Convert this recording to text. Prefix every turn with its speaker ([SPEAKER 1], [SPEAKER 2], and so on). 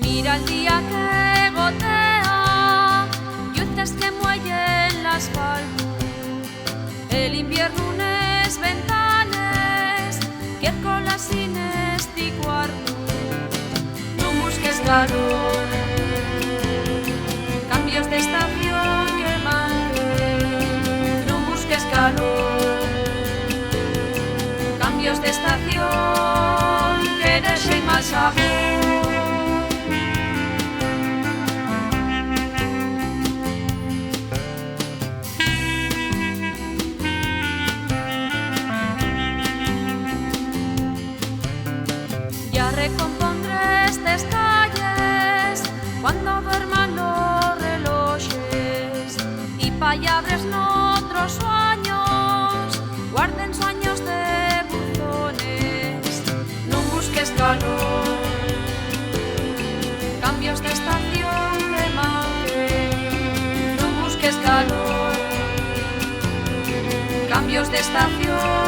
[SPEAKER 1] Mira el día que gotea, lluces que muellen el asfalto. El invierno unes ventanes, que colas sin este cuarto. No busques calor, cambios de estación que manquen. No busques calor, cambios de estación que dejen mal sabor. Ya recompondré estas calles cuando duerman los relojes y payabres otros sueños guarden sueños de buzones. No busques calor, cambios de estación de mar. No busques calor, cambios de estación